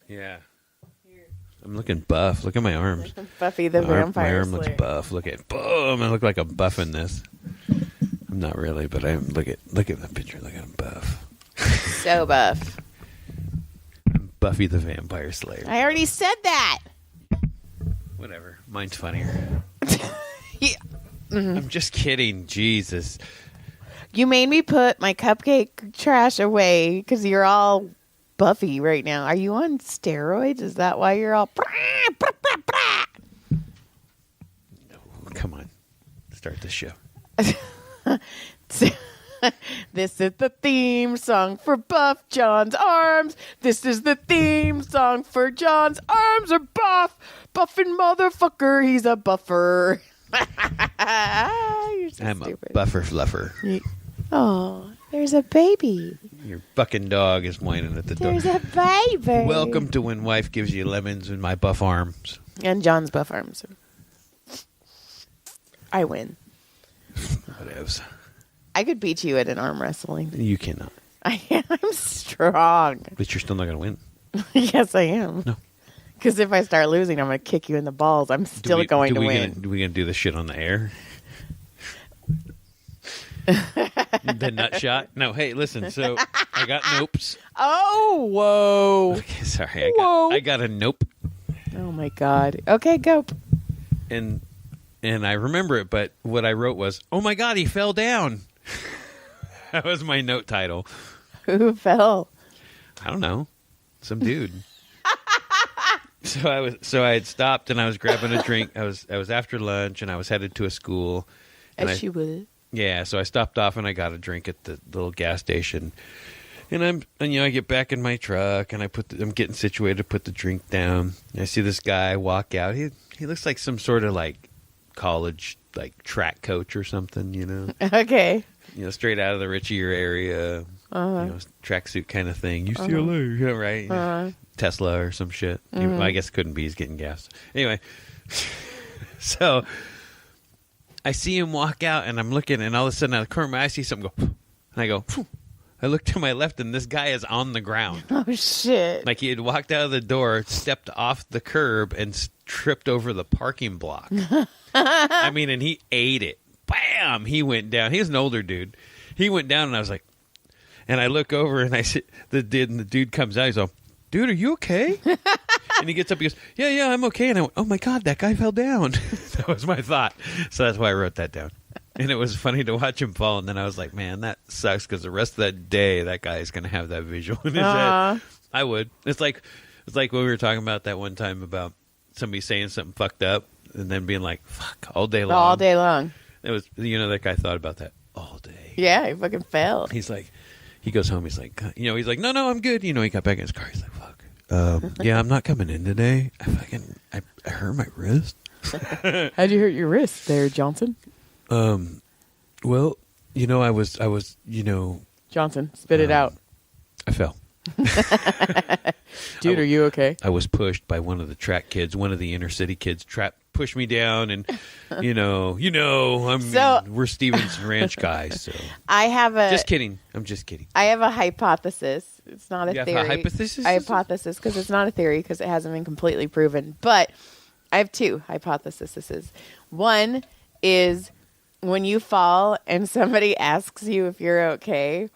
Yeah. I'm looking buff. Look at my arms. Buffy the Vampire My arm Slayer. looks buff. Look at boom. I look like I'm buffing this. I'm not really, but I'm look at the picture. Look at I'm buff. So buff. I'm Buffy the Vampire Slayer. I already said that. Whatever. Mine's funnier. Yeah. Mm-hmm. I'm just kidding. Jesus. You made me put my cupcake trash away because you're all Buffy right now. Are you on steroids? Is that why you're all... No, come on. Start the show. This is the theme song for Buff John's arms. This is the theme song for John's arms are buff. Buffing motherfucker, he's a buffer. You're so I'm stupid. a buffer fluffer. Oh, there's a baby. Your fucking dog is whining at the door. There's a baby. Welcome to When Wife Gives You Lemons in My Buff Arms. And John's buff arms. I win. Whatevs. I could beat you at an arm wrestling. You cannot. I'm strong. But you're still not going to win. Yes, I am. No. Because if I start losing, I'm going to kick you in the balls. I'm still going to win. Do we going to do this shit on the air? The nut shot? No, hey, listen. So I got nopes. Oh, whoa. Okay, sorry. Whoa. I got a nope. Oh, my God. Okay, go. And I remember it, but what I wrote was, oh, my God, he fell down. That was my note title. Who fell? I don't know. Some dude. So I had stopped and I was grabbing a drink. I was after lunch and I was headed to a school. As she would. Yeah, so I stopped off and I got a drink at the little gas station. And I get back in my truck and I'm getting situated to put the drink down. And I see this guy walk out. He looks like some sort of like college like track coach or something, you know. Okay. You know, straight out of the richier area, tracksuit kind of thing. UCLA, yeah, right? Tesla or some shit. Well, I guess it couldn't be. He's getting gas. Anyway, so I see him walk out, and I'm looking, and all of a sudden, out of the corner of my eye, I see something go, and I go, phew. I look to my left, and this guy is on the ground. Oh, shit. Like he had walked out of the door, stepped off the curb, and tripped over the parking block. I mean, and he ate it. Bam! He went down. He was an older dude. He went down, and I was like, and I look over, and I see the dude comes out. He's like, dude, are you okay? And he gets up, he goes, yeah, I'm okay. And I went, oh my God, that guy fell down. That was my thought. So that's why I wrote that down. And it was funny to watch him fall. And then I was like, man, that sucks because the rest of that day, that guy is going to have that visual in his head. I would. It's like when we were talking about that one time about somebody saying something fucked up and then being like, fuck, all day long. All day long. It was, that guy thought about that all day. Yeah, he fucking fell. He's like, he goes home. He's like, he's like, no, I'm good. He got back in his car. He's like, fuck. Yeah, I'm not coming in today. I hurt my wrist. How'd you hurt your wrist there, Johnson? Well, I was, Johnson, spit it out. I fell. Dude, are you okay? I was pushed by one of the track kids, one of the inner city kids, pushed me down, and we're Stevens Ranch guys. So I have a. Just kidding. I'm just kidding. I have a hypothesis. It's not a you theory. Have a hypothesis? A hypothesis because it's not a theory because it hasn't been completely proven. But I have two hypotheses. One is when you fall and somebody asks you if you're okay.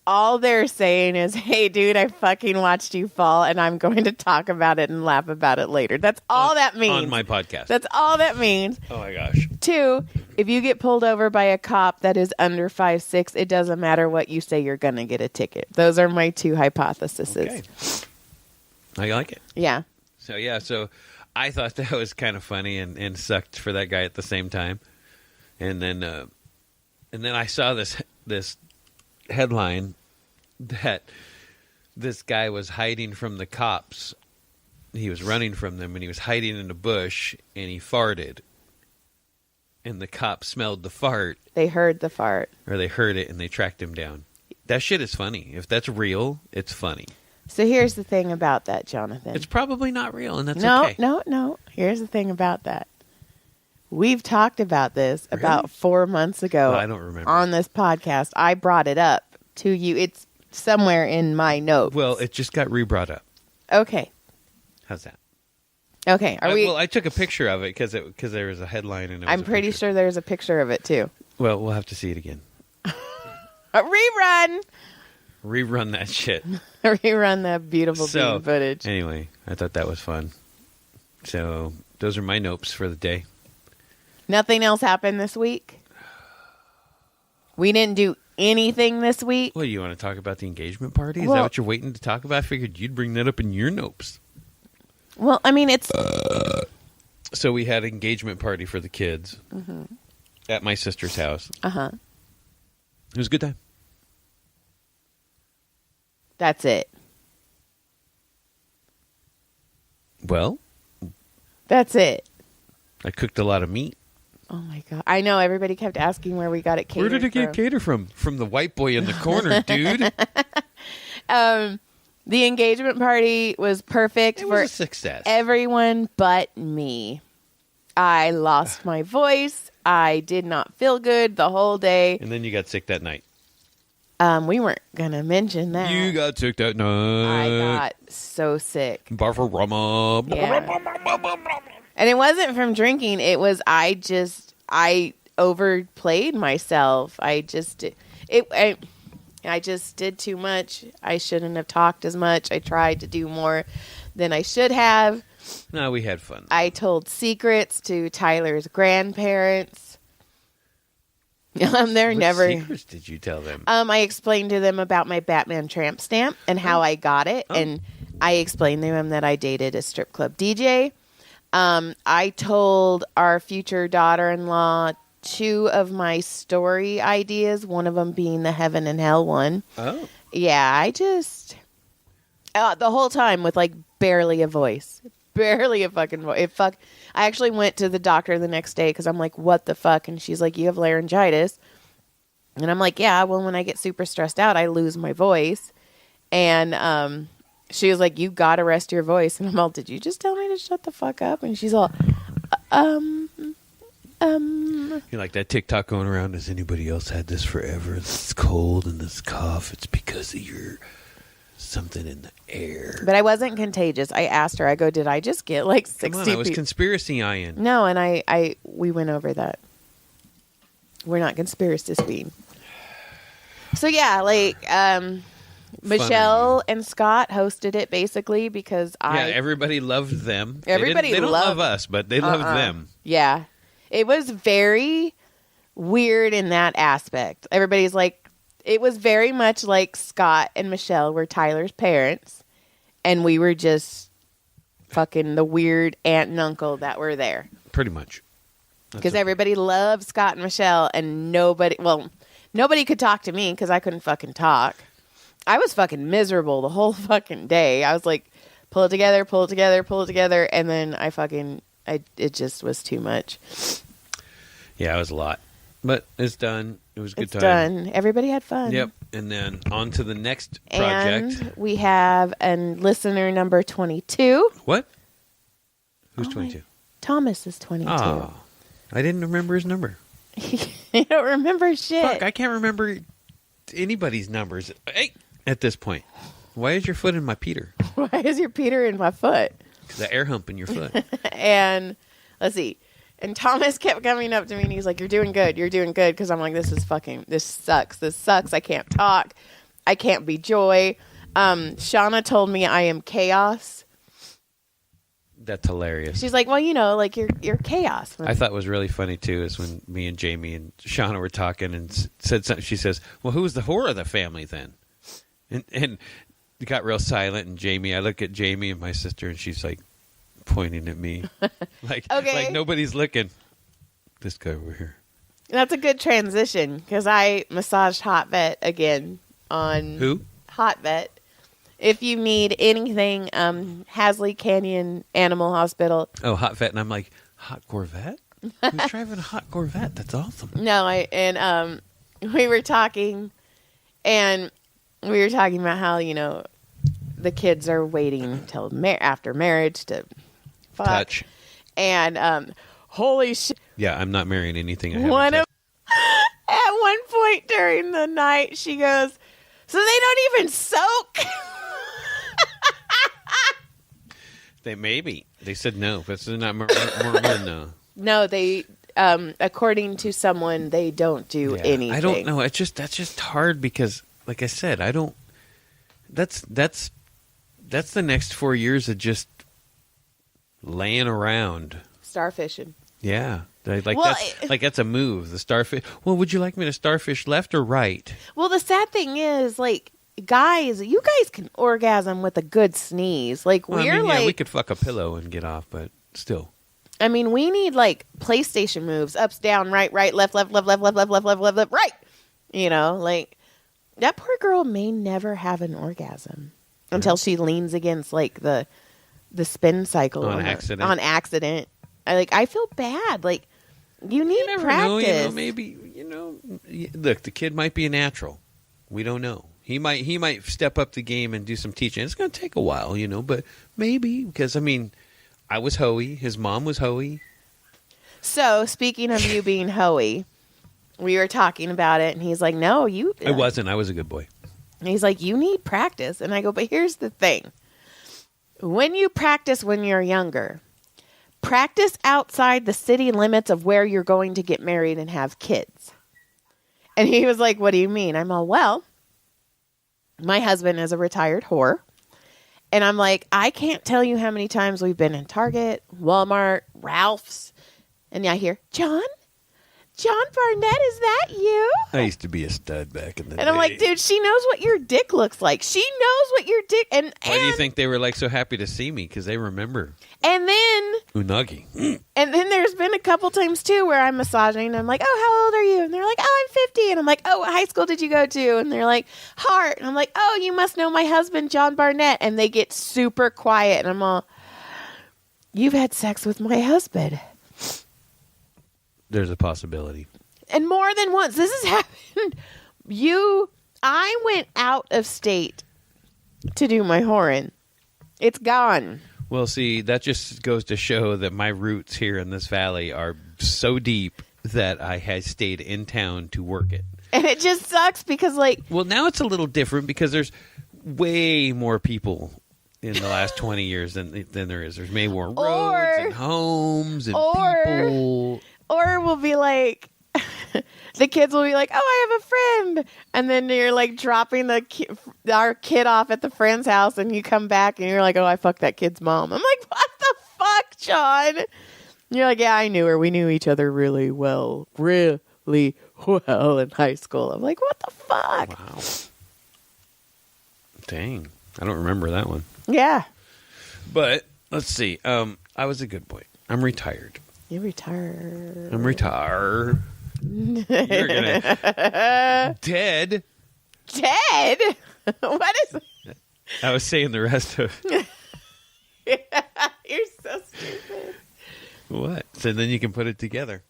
All they're saying is, hey, dude, I fucking watched you fall, and I'm going to talk about it and laugh about it later. That's all that means. On my podcast. That's all that means. Oh, my gosh. Two, if you get pulled over by a cop that is under 5'6", it doesn't matter what you say, you're going to get a ticket. Those are my two hypotheses. Okay. I like it. Yeah. So I thought that was kind of funny and sucked for that guy at the same time. And then I saw this headline that this guy was hiding from the cops. He was running from them and he was hiding in a bush and he farted. And the cops smelled the fart. They heard the fart. Or they heard it and they tracked him down. That shit is funny. If that's real, it's funny. So here's the thing about that, Jonathan. It's probably not real and that's okay. No. Here's the thing about that. We've talked about this about 4 months ago. Well, I don't remember. On this podcast. I brought it up to you. It's somewhere in my notes. Well, it just got re-brought up. Okay. How's that? Okay. Are we? Well, I took a picture of it because there was a headline and it was I'm pretty sure there's a picture of it too. Well, we'll have to see it again. A rerun. Rerun that shit. Rerun that beautiful bean footage. Anyway, I thought that was fun. So those are my nopes for the day. Nothing else happened this week? We didn't do anything this week? Well, you want to talk about the engagement party? Is Well, that what you're waiting to talk about? I figured you'd bring that up in your nopes. Well, I mean, it's... So we had an engagement party for the kids at my sister's house. Uh-huh. It was a good time. That's it. Well, That's it. I cooked a lot of meat. Oh, my God. I know. Everybody kept asking where we got it catered Where did it get catered from? From the white boy in the corner, dude. The engagement party was perfect It for was a success. everyone but me. I lost my voice. I did not feel good the whole day. And then you got sick that night. We weren't going to mention that. You got sick that I night. got so sick. Barfarama. Yeah. And it wasn't from drinking. It was I overplayed myself. I just did too much. I shouldn't have talked as much. I tried to do more than I should have. No, we had fun. I told secrets to Tyler's grandparents. They're What never. secrets did you tell them? I explained to them about my Batman tramp stamp and how I got it, and I explained to them that I dated a strip club DJ. I told our future daughter-in-law 2 of my story ideas, one of them being the heaven and hell one. Oh. Yeah, I just the whole time with like barely a voice. Barely a fucking voice. I actually went to the doctor the next day because I'm like, what the fuck? And she's like, you have laryngitis. And I'm like, yeah, well, when I get super stressed out, I lose my voice. And she was like, you got to rest your voice. And I'm all, did you just tell me to shut the fuck up? And she's all, You're like that TikTok going around. Has anybody else had this forever? This cold and this cough. It's because of your something in the air. But I wasn't contagious. I asked her, I go, did I just get like 60 Come on, I was people? conspiracy eyeing. No, and we went over that. We're not conspiracy speed. So yeah, like Michelle and Scott hosted it basically because everybody loved them. Everybody they don't loved- love us, but they loved them. Yeah. It was very weird in that aspect. Everybody's like, it was very much like Scott and Michelle were Tyler's parents, and we were just fucking the weird aunt and uncle that were there. Pretty much. Because everybody loved Scott and Michelle, and nobody could talk to me because I couldn't fucking talk. I was fucking miserable the whole fucking day. I was like, pull it together, pull it together, pull it together, and then it just was too much. Yeah, it was a lot. But it's done. It was a good time. Done. Everybody had fun. Yep. And then on to the next project. And we have a listener number 22. What? Who's 22? Thomas is 22. Oh, I didn't remember his number. You don't remember shit. Fuck, I can't remember anybody's numbers at this point. Why is your foot in my Peter? Why is your Peter in my foot? The air hump in your foot. And let's see. And Thomas kept coming up to me and he's like, you're doing good. You're doing good. Because I'm like, this sucks. This sucks. I can't talk. I can't be joy. Shauna told me I am chaos. That's hilarious. She's like, well, like you're chaos. I thought was really funny too is when me and Jamie and Shauna were talking and said something. She says, well, who's the whore of the family then? And it got real silent. And I look at Jamie and my sister and she's like pointing at me like nobody's looking. This guy over here. That's a good transition because I massaged Hot Vet again on Who? Hot Vet. If you need anything, Hasley Canyon Animal Hospital. Oh, Hot Vet. And I'm like, hot Corvette? Who's driving a hot Corvette? That's awesome. No, we were talking about how, the kids are waiting till after marriage to fuck. Touch. And holy shit. Yeah, I'm not marrying anything I haven't touched. At one point during the night, she goes, so they don't even soak? They said no, but it's not Mormon. No. No, they. According to someone, they don't do anything. I don't know. That's just hard because, like I said, I don't. That's the next 4 years of just laying around, starfishing. Yeah, that's a move. The starfish. Well, would you like me to starfish left or right? Well, the sad thing is, like, guys, you guys can orgasm with a good sneeze. Like, we could fuck a pillow and get off, but still. I mean, we need like PlayStation moves: ups, down, right, left, right. You know, like that poor girl may never have an orgasm until she leans against like the spin cycle on accident. I feel bad. Like you need practice. Know, maybe look, the kid might be a natural. We don't know. He might step up the game and do some teaching. It's going to take a while, but maybe because I was hoey. His mom was hoey. So, speaking of you being hoey, we were talking about it, and he's like, no, you... I wasn't. I was a good boy. And he's like, you need practice. And I go, but here's the thing. When you practice when you're younger, practice outside the city limits of where you're going to get married and have kids. And he was like, what do you mean? I'm all, well, my husband is a retired whore. And I'm like, I can't tell you how many times we've been in Target, Walmart, Ralph's. And I hear, John Barnett, is that you? I used to be a stud back in the day. And I'm like, dude, she knows what your dick looks like. She knows what your dick... And why do you think they were like so happy to see me? Because they remember. And then... Unagi. And then there's been a couple times, too, where I'm massaging. And I'm like, oh, how old are you? And they're like, oh, I'm 50. And I'm like, oh, what high school did you go to? And they're like, Hart. And I'm like, oh, you must know my husband, John Barnett. And they get super quiet. And I'm all, you've had sex with my husband. There's a possibility. And more than once. This has happened. I went out of state to do my whoring. It's gone. Well, see, that just goes to show that my roots here in this valley are so deep that I had stayed in town to work it. And it just sucks because, like... Well, now it's a little different because there's way more people in the last 20 years than there is. There's way more roads and homes and people. Or we'll be like... the kids will be like, oh, I have a friend. And then you're like dropping our kid off at the friend's house and you come back and you're like, oh, I fucked that kid's mom. I'm like, what the fuck, John? And you're like, yeah, I knew her. We knew each other really well in high school. I'm like, what the fuck? Wow. Dang. I don't remember that one. Yeah. But let's see. I was a good boy. I'm retired. You're retired. I'm retired. You're gonna dead. What is it? I was saying the rest of You're so stupid. What? So then you can put it together.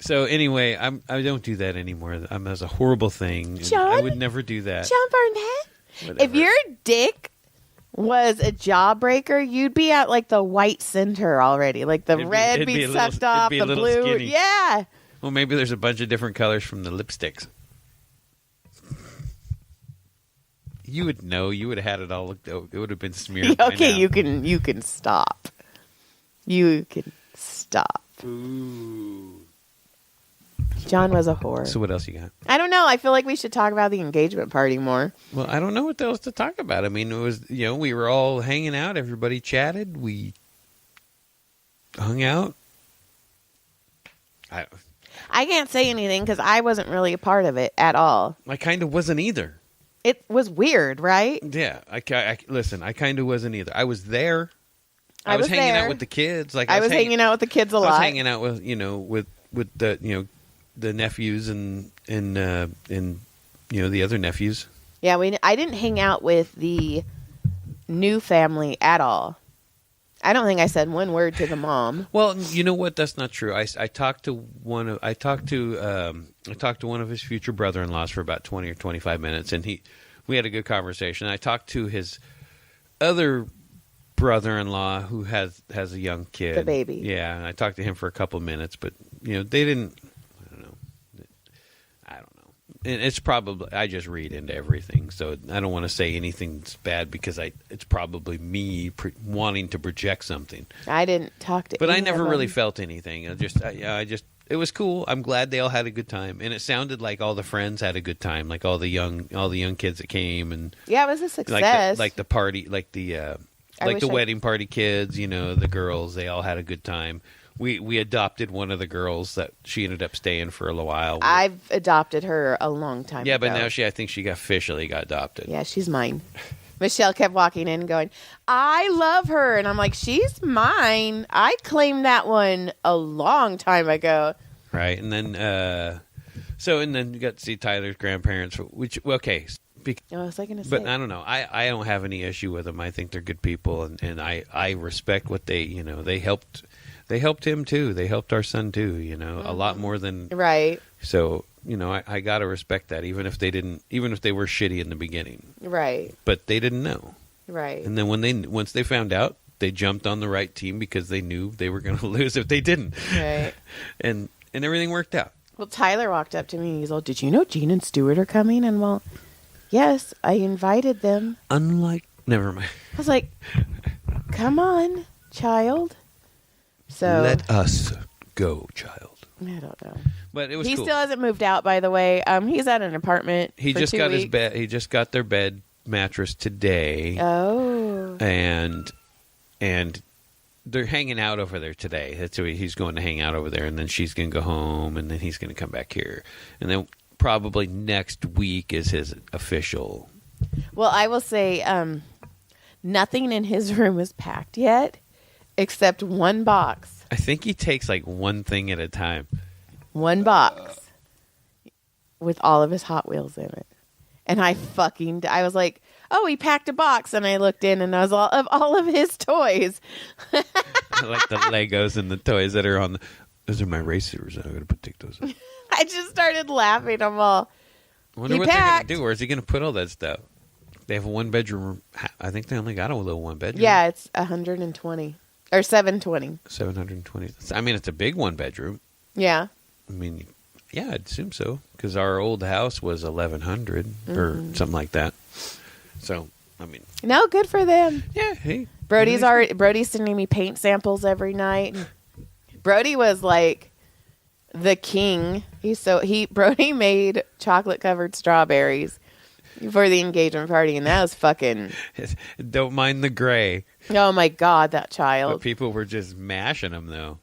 So anyway, I don't do that anymore. That's a horrible thing. John, I would never do that. John Barnett. Whatever. If your dick was a jawbreaker, you'd be at like the white center already. Like the red be sucked off, the blue. Skinny. Yeah. Well, maybe there's a bunch of different colors from the lipsticks. You would know. You would have had it all looked. It would have been smeared. Okay, you can stop. You can stop. Ooh. John was a whore. So what else you got? I don't know. I feel like we should talk about the engagement party more. Well, I don't know what else to talk about. I mean, it was we were all hanging out. Everybody chatted. We hung out. I can't say anything because I wasn't really a part of it at all. I kind of wasn't either. It was weird, right? Yeah. Listen, I kind of wasn't either. I was there. I was hanging out with the kids. Like I was hanging out with the kids a lot. I was hanging out with with the the nephews and the other nephews. Yeah, I didn't hang out with the new family at all. I don't think I said one word to the mom. Well, you know what? That's not true. I talked to one of his future brother-in-laws for about 20 or 25 minutes, and we had a good conversation. I talked to his other brother-in-law who has a young kid, the baby. Yeah, and I talked to him for a couple of minutes, but they didn't. I don't know. and it's probably I just read into everything, so I don't want to say anything's bad because it's probably me wanting to project something. I didn't talk to, but any I never of them. really felt anything. I just it was cool. I'm glad they all had a good time, and it sounded like all the friends had a good time, like all the young kids that came, and Yeah, it was a success. like the party, like the wedding party kids, the girls, they all had a good time. We adopted one of the girls that she ended up staying for a while. I've adopted her a long time ago. Yeah, but now I think she officially got adopted. Yeah, she's mine. Michelle kept walking in going, I love her. And I'm like, she's mine. I claimed that one a long time ago. Right. And then, and then you got to see Tyler's grandparents, which, okay. What was I going to say? But I don't know. I don't have any issue with them. I think they're good people, and I respect what they helped. They helped him too. They helped our son too. A lot more than right. So I gotta respect that, even if they were shitty in the beginning. Right. But they didn't know. Right. And then once they found out, they jumped on the right team because they knew they were going to lose if they didn't. Right. And everything worked out. Well, Tyler walked up to me and he's all, did you know Gene and Stuart are coming? And well, yes, I invited them. Never mind. I was like, come on, child. So let us go, child. I don't know. But it was he cool. still hasn't moved out, by the way. He's at an apartment. He for just 2 got weeks. his bed. He just got their bed mattress today. Oh. And they're hanging out over there today. That's who he's going to hang out over there, and then she's going to go home, and then he's going to come back here, and then probably next week is his official. Well, I will say, nothing in his room is packed yet, except one box. I think he takes like one thing at a time. One box with all of his Hot Wheels in it. And I was like, oh, he packed a box. And I looked in and I was all of his toys. I like the Legos and the toys that are on. Those are my racers. I'm going to take those in. I just started laughing. I'm all, I wonder what they're going to do. Where is he going to put all that stuff? They have a one-bedroom. I think they only got a little one-bedroom. Yeah, it's 120. Or 720. 720. I mean, it's a big one-bedroom. Yeah. I mean, yeah, I'd assume so. Because our old house was 1,100 or something like that. So, I mean. No, good for them. Yeah, hey. Brody's sending me paint samples every night. Brody was like the king. Brody made chocolate-covered strawberries for the engagement party, and that was fucking... Don't mind the gray. Oh, my God, that child. But people were just mashing them, though.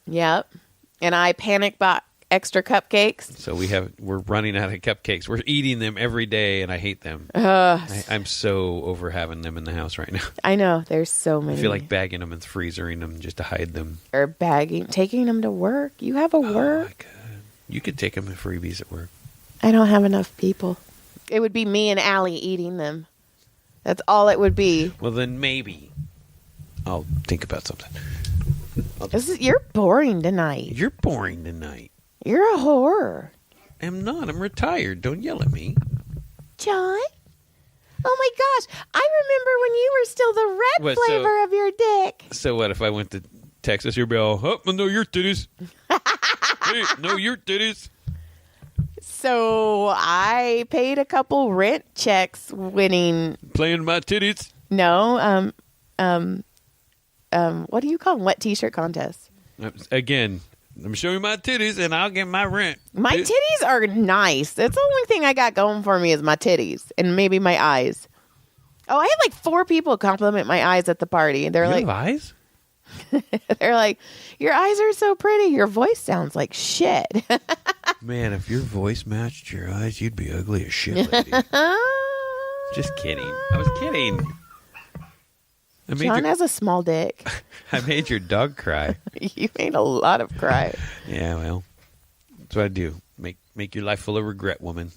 Yep. And I panic bought extra cupcakes. So we're running out of cupcakes. We're eating them every day, and I hate them. I'm so over having them in the house right now. I know. There's so many. I feel like bagging them and freezering them just to hide them. Or taking them to work. You have a work? Oh, my God. You could take them as freebies at work. I don't have enough people. It would be me and Allie eating them. That's all it would be. Well, then maybe I'll think about something. You're boring tonight. You're boring tonight. You're a whore. I'm not. I'm retired. Don't yell at me. John? Oh my gosh. I remember when you were still the red flavor of your dick. So what if I went to Texas? You'd be all, no, your titties. Hey, no, your titties. So I paid a couple rent checks winning. Playing my titties? No. What do you call them? Wet t-shirt contests. Again, I'm showing my titties and I'll get my rent. My titties are nice. That's the only thing I got going for me is my titties and maybe my eyes. Oh, I had like 4 people compliment my eyes at the party. And they're you like, have eyes? They're like, your eyes are so pretty. Your voice sounds like shit. Man, if your voice matched your eyes, you'd be ugly as shit, lady. Just kidding. I was kidding. John has a small dick. I made your dog cry. You made a lot of cry. Yeah, well, that's what I do. Make your life full of regret, woman.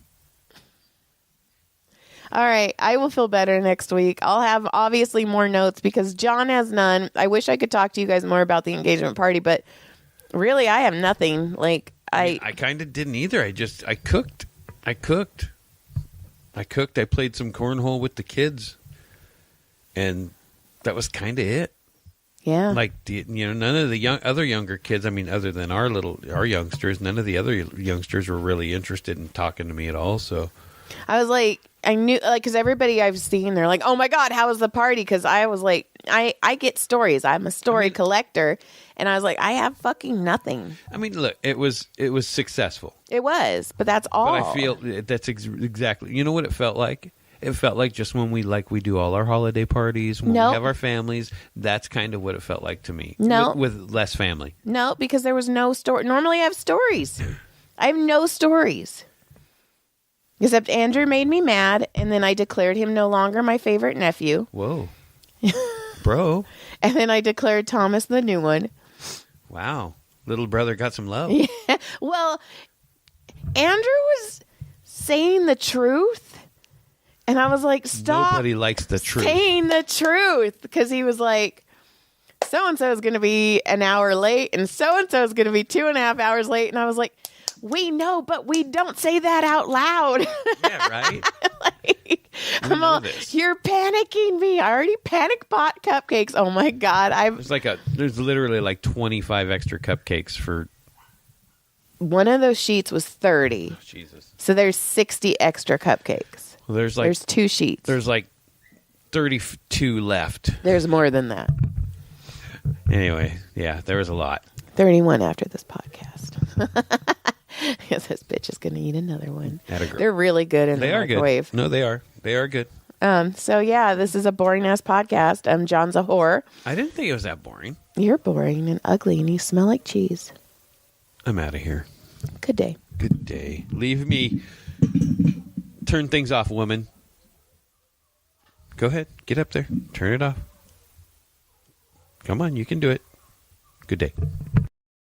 All right. I will feel better next week. I'll have obviously more notes because John has none. I wish I could talk to you guys more about the engagement party, but really I have nothing. Like I kind of didn't either. I cooked. I played some cornhole with the kids, and that was kind of it. Yeah. Like, none of the other younger kids, I mean, other than our youngsters, none of the other youngsters were really interested in talking to me at all. So I was like, I knew, like, because everybody I've seen, they're like, oh my God, how was the party? Because I was like, I get stories. I'm a story collector. And I was like, I have fucking nothing. I mean, look, it was successful. It was, but that's all. But I feel that's exactly, you know what it felt like? It felt like just when we do all our holiday parties, when we have our families, that's kind of what it felt like to me. No. With less family. No, because there was no story. Normally I have stories. I have no stories. Except Andrew made me mad, and then I declared him no longer my favorite nephew. Whoa. Bro. And then I declared Thomas the new one. Wow. Little brother got some love. Yeah. Well, Andrew was saying the truth. And I was like, stop. Nobody likes the truth. Saying the truth. Because he was like, so-and-so is going to be an hour late, and so-and-so is going to be 2.5 hours late. And I was like, we know, but we don't say that out loud. Yeah, right? Like, I'm all, you're panicking me. I already panic bought cupcakes. Oh, my God. There's literally like 25 extra cupcakes for... One of those sheets was 30. Oh, Jesus. So there's 60 extra cupcakes. Well, there's 2 sheets. There's like 32 left. There's more than that. Anyway, yeah, there was a lot. 31 after this podcast. Because this bitch is going to eat another one. They're really good in the microwave. Good. No, they are. They are good. So, yeah, this is a boring-ass podcast. John's a whore. I didn't think it was that boring. You're boring and ugly, and you smell like cheese. I'm out of here. Good day. Good day. Leave me. Turn things off, woman. Go ahead. Get up there. Turn it off. Come on, you can do it. Good day.